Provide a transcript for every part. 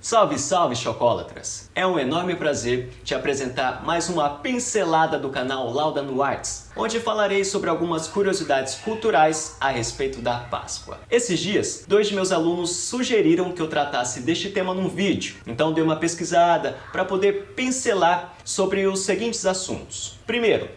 Salve, salve, chocólatras! É um enorme prazer te apresentar mais uma pincelada do canal Laudano Arts, onde falarei sobre algumas curiosidades culturais a respeito da Páscoa. Esses dias, 2 de meus alunos sugeriram que eu tratasse deste tema num vídeo, então dei uma pesquisada para poder pincelar sobre os seguintes assuntos. Primeiro,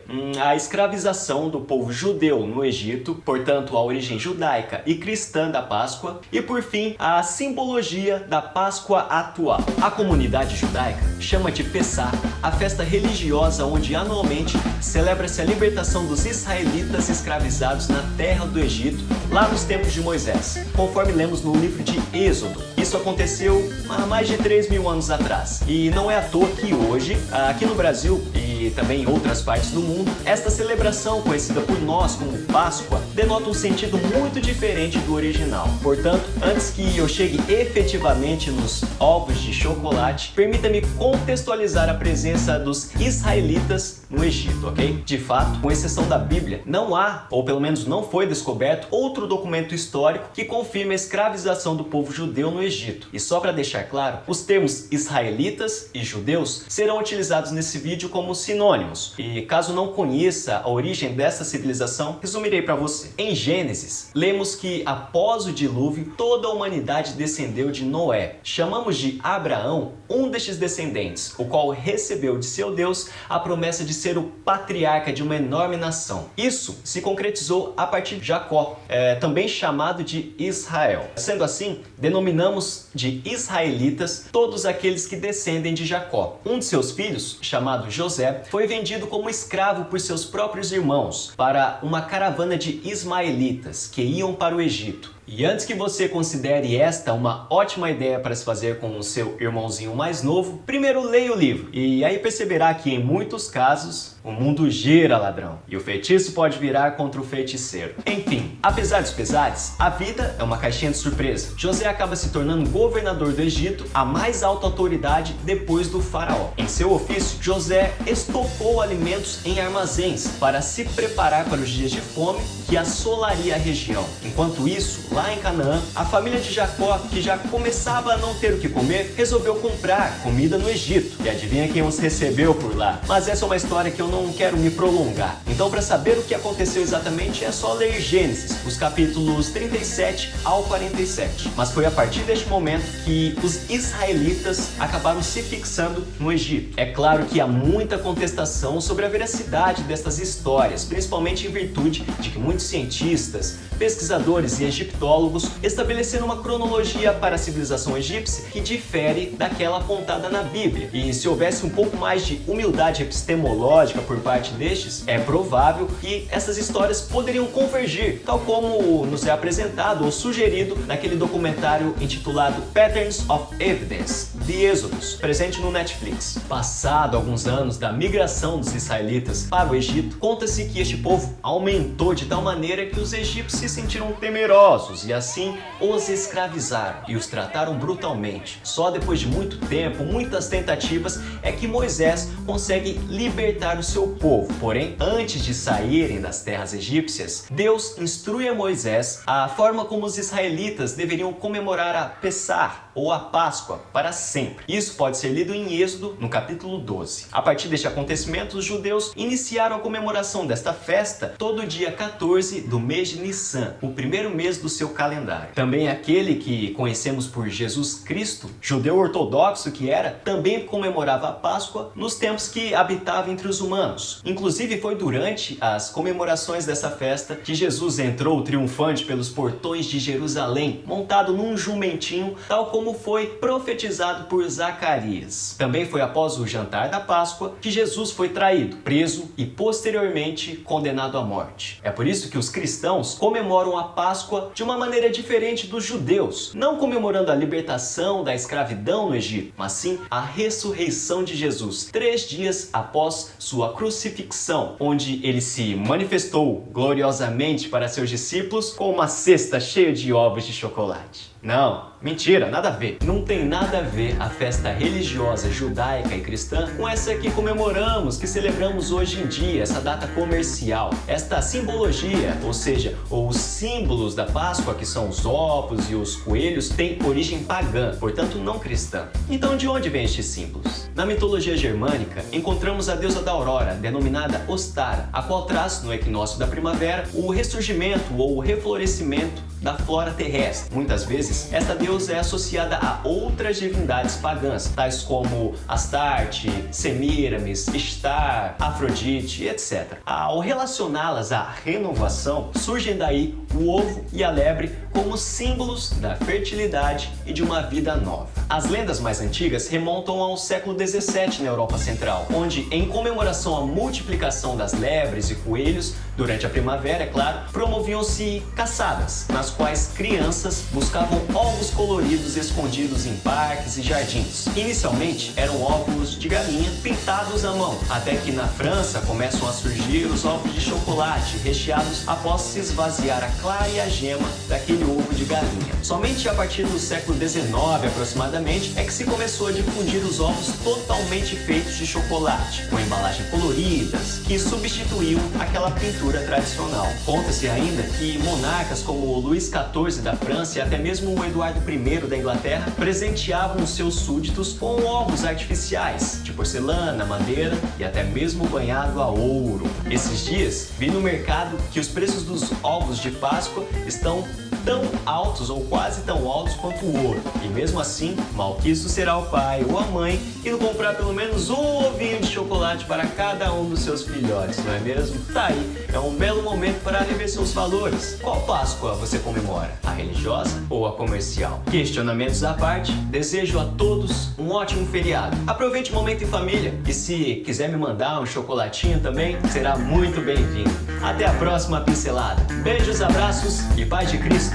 a escravização do povo judeu no Egito, portanto a origem judaica e cristã da Páscoa, e por fim, a simbologia da Páscoa atual. A comunidade judaica chama de Pessah a festa religiosa onde anualmente celebra-se a libertação dos israelitas escravizados na terra do Egito, lá nos tempos de Moisés, conforme lemos no livro de Êxodo. Isso aconteceu há mais de 3.000 anos atrás. E não é à toa que hoje, aqui no Brasil e também em outras partes do mundo, esta celebração, conhecida por nós como Páscoa, denota um sentido muito diferente do original. Portanto, antes que eu chegue efetivamente nos ovos de chocolate, permita-me contextualizar a presença dos israelitas no Egito, ok? De fato, com exceção da Bíblia, não há, ou pelo menos não foi descoberto, outro documento histórico que confirme a escravização do povo judeu no Egito. E só para deixar claro, os termos israelitas e judeus serão utilizados nesse vídeo como sinônimos. E caso não conheça a origem dessa civilização, resumirei para você. Em Gênesis, lemos que após o dilúvio, toda a humanidade descendeu de Noé. Chamamos de Abraão um destes descendentes, o qual recebeu de seu Deus a promessa de ser o patriarca de uma enorme nação. Isso se concretizou a partir de Jacó, também chamado de Israel. Sendo assim, denominamos de israelitas todos aqueles que descendem de Jacó. Um de seus filhos, chamado José, foi vendido como escravo por seus próprios irmãos para uma caravana de ismaelitas que iam para o Egito. E antes que você considere esta uma ótima ideia para se fazer com o seu irmãozinho mais novo, primeiro leia o livro. E aí perceberá que em muitos casos, o mundo gira, ladrão. E o feitiço pode virar contra o feiticeiro. Enfim, apesar dos pesares, a vida é uma caixinha de surpresa. José acaba se tornando governador do Egito, a mais alta autoridade depois do faraó. Em seu ofício, José estocou alimentos em armazéns para se preparar para os dias de fome que assolaria a região. Enquanto isso, lá em Canaã, a família de Jacó, que já começava a não ter o que comer, resolveu comprar comida no Egito. E adivinha quem os recebeu por lá? Mas essa é uma história que eu não quero me prolongar. Então, para saber o que aconteceu exatamente, é só ler Gênesis, os capítulos 37 ao 47. Mas foi a partir deste momento que os israelitas acabaram se fixando no Egito. É claro que há muita contestação sobre a veracidade destas histórias, principalmente em virtude de que muitos cientistas, pesquisadores e egiptólogos estabeleceram uma cronologia para a civilização egípcia que difere daquela apontada na Bíblia. E se houvesse um pouco mais de humildade epistemológica por parte destes, é provável que essas histórias poderiam convergir, tal como nos é apresentado ou sugerido naquele documentário intitulado Patterns of Evidence, de Êxodos, presente no Netflix. Passado alguns anos da migração dos israelitas para o Egito, conta-se que este povo aumentou de tal maneira que os egípcios se sentiram temerosos e assim os escravizaram e os trataram brutalmente. Só depois de muito tempo, muitas tentativas, é que Moisés consegue libertar o seu povo. Porém, antes de saírem das terras egípcias, Deus instrui a Moisés a forma como os israelitas deveriam comemorar a Pessah, ou a Páscoa, para sempre. Isso pode ser lido em Êxodo, no capítulo 12. A partir deste acontecimento, os judeus iniciaram a comemoração desta festa todo dia 14 do mês de Nissan, o primeiro mês do seu calendário. Também aquele que conhecemos por Jesus Cristo, judeu ortodoxo que era, também comemorava a Páscoa nos tempos que habitava entre os humanos. Inclusive foi durante as comemorações dessa festa que Jesus entrou triunfante pelos portões de Jerusalém, montado num jumentinho, tal como foi profetizado por Zacarias. Também foi após o jantar da Páscoa que Jesus foi traído, preso e posteriormente condenado à morte. É por isso que os cristãos comemoram a Páscoa de uma maneira diferente dos judeus, não comemorando a libertação da escravidão no Egito, mas sim a ressurreição de Jesus, 3 dias após sua crucifixão, onde ele se manifestou gloriosamente para seus discípulos com uma cesta cheia de ovos de chocolate. Não, Mentira, nada a ver. Não tem nada a ver a festa religiosa judaica e cristã com essa que comemoramos, que celebramos hoje em dia, essa data comercial. Esta simbologia, ou seja, os símbolos da Páscoa, que são os ovos e os coelhos, tem origem pagã, portanto não cristã. Então de onde vêm estes símbolos? Na mitologia germânica, encontramos a deusa da aurora, denominada Ostara, a qual traz, no equinócio da primavera, o ressurgimento ou o reflorescimento da flora terrestre. Muitas vezes, esta deusa é associada a outras divindades pagãs, tais como Astarte, Semíramis, Ishtar, Afrodite, etc. Ao relacioná-las à renovação, surgem daí o ovo e a lebre como símbolos da fertilidade e de uma vida nova. As lendas mais antigas remontam ao século XVII na Europa Central, onde, em comemoração à multiplicação das lebres e coelhos, durante a primavera, é claro, promoviam-se caçadas, nas quais crianças buscavam ovos coloridos escondidos em parques e jardins. Inicialmente, eram ovos de galinha pintados à mão, até que na França começam a surgir os ovos de chocolate recheados após se esvaziar a clara e a gema daquele ovo de galinha. Somente a partir do século XIX, aproximadamente, é que se começou a difundir os ovos totalmente feitos de chocolate, com embalagem coloridas, que substituíam aquela pintura tradicional. Conta-se ainda que monarcas como o Luís XIV da França e até mesmo o Eduardo I da Inglaterra presenteavam os seus súditos com ovos artificiais, de porcelana, madeira e até mesmo banhado a ouro. Esses dias, vi no mercado que os preços dos ovos de Páscoa estão tão altos ou quase tão altos quanto o ouro. E mesmo assim, malquisto será o pai ou a mãe que não comprar pelo menos um ovinho de chocolate para cada um dos seus filhotes, não é mesmo? Tá aí, é um belo momento para rever seus valores. Qual Páscoa você comemora? A religiosa ou a comercial? Questionamentos à parte, desejo a todos um ótimo feriado. Aproveite o momento em família e se quiser me mandar um chocolatinho também, será muito bem-vindo. Até a próxima pincelada. Beijos, abraços e paz de Cristo.